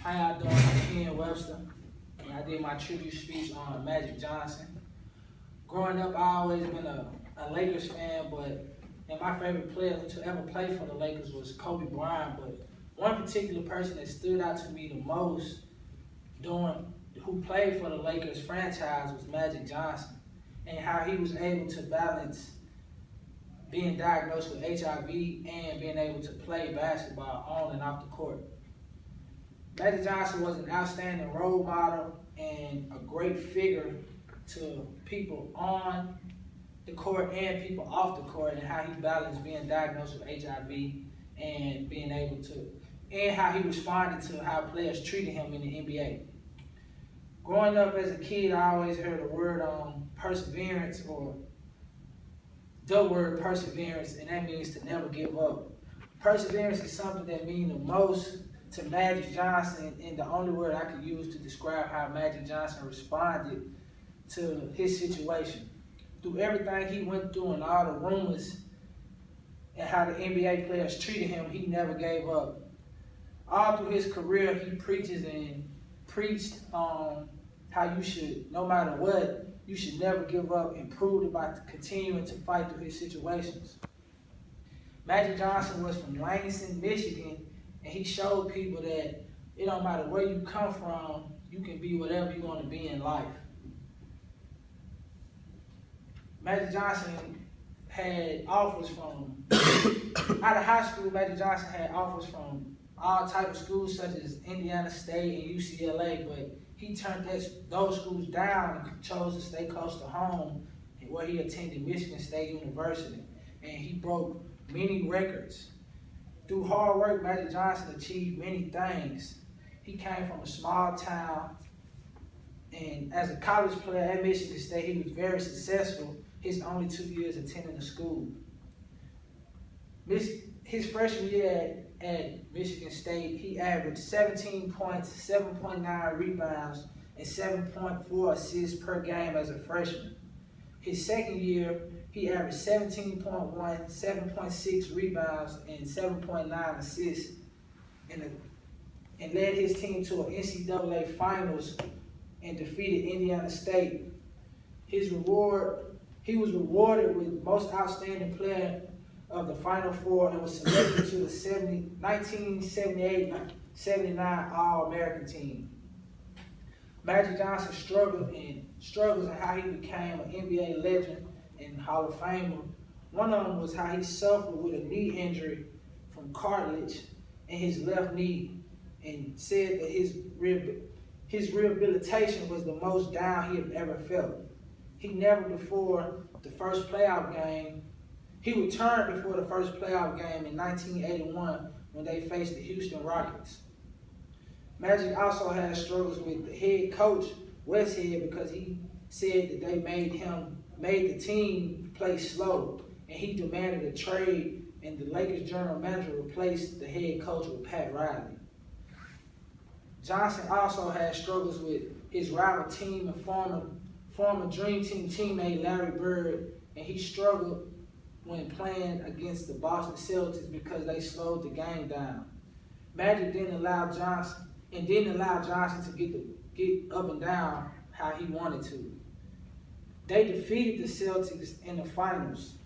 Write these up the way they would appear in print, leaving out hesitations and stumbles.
How y'all doing? I'm Ken Webster, and I did my tribute speech on Magic Johnson. Growing up, I always been a Lakers fan, and my favorite player to ever play for the Lakers was Kobe Bryant. But one particular person that stood out to me the most who played for the Lakers franchise was Magic Johnson, and how he was able to balance being diagnosed with HIV and being able to play basketball on and off the court. Magic Johnson was an outstanding role model and a great figure to people on the court and people off the court, and how he balanced being diagnosed with HIV and being able to, and how he responded to how players treated him in the NBA. Growing up as a kid, I always heard the word perseverance, or the word perseverance, and that means to never give up. Perseverance is something that means the most to Magic Johnson, and the only word I could use to describe how Magic Johnson responded to his situation. Through everything he went through and all the rumors and how the NBA players treated him, he never gave up. All through his career, he preached how you should, no matter what, you should never give up, and proved it by continuing to fight through his situations. Magic Johnson was from Lansing, Michigan, and he showed people that it don't matter where you come from, you can be whatever you want to be in life. Magic Johnson had offers from, out of high school, Magic Johnson had offers from all types of schools such as Indiana State and UCLA, but he turned those schools down and chose to stay close to home, where he attended Michigan State University, and he broke many records. Through hard work, Magic Johnson achieved many things. He came from a small town, and as a college player at Michigan State, he was very successful his only 2 years attending the school. His freshman year at Michigan State, he averaged 17 points, 7.9 rebounds, and 7.4 assists per game as a freshman. His second year, he averaged 17.1, 7.6 rebounds, and 7.9 assists, and led his team to an NCAA Finals and defeated Indiana State. He was rewarded with Most Outstanding Player of the Final Four and was selected to the 1978-79 All-American team. Magic Johnson struggles in how he became an NBA legend and Hall of Famer. One of them was how he suffered with a knee injury from cartilage in his left knee, and said that his rehabilitation was the most down he had ever felt. He returned before the first playoff game in 1981 when they faced the Houston Rockets. Magic also had struggles with the head coach, Webster, because he said that they made the team play slow, and he demanded a trade, and the Lakers general manager replaced the head coach with Pat Riley. Johnson also had struggles with his rival team and former Dream Team teammate Larry Bird, and he struggled when playing against the Boston Celtics because they slowed the game down. Magic didn't allow Johnson to get up and down how he wanted to. They defeated the Celtics in the finals.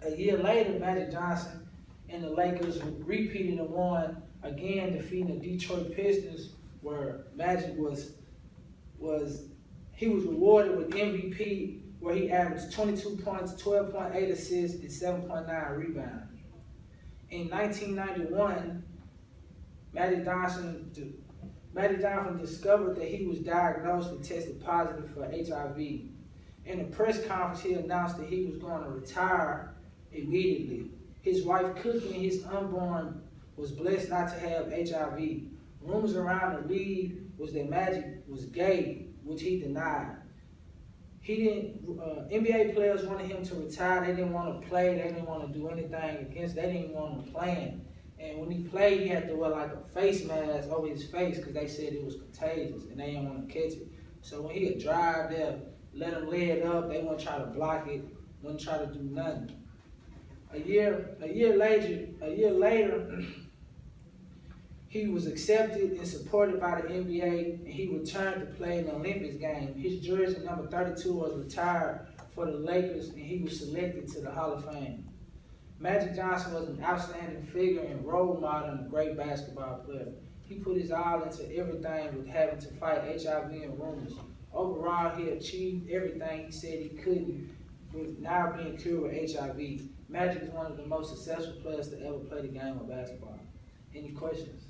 A year later, Magic Johnson and the Lakers repeated and won, again defeating the Detroit Pistons, where Magic was rewarded with MVP, where he averaged 22 points, 12.8 assists, and 7.9 rebounds. In 1991, Magic Johnson discovered that he was diagnosed and tested positive for HIV. In a press conference, he announced that he was going to retire immediately. His wife Cookie and his unborn was blessed not to have HIV. Rumors around the league was that Magic was gay, which he denied. NBA players wanted him to retire. They didn't want to play. They didn't want to do anything against. They didn't want him playing. And when he played, he had to wear like a face mask over his face because they said it was contagious and they didn't want to catch it. So when he would drive there, let him lay it up, they wouldn't try to block it, wouldn't try to do nothing. A year later, He was accepted and supported by the NBA, and he returned to play in the Olympics game. His jersey number 32 was retired for the Lakers, and he was selected to the Hall of Fame. Magic Johnson was an outstanding figure and role model and a great basketball player. He put his all into everything with having to fight HIV and rumors. Overall, he achieved everything he said he couldn't with now being cured with HIV. Magic is one of the most successful players to ever play the game of basketball. Any questions?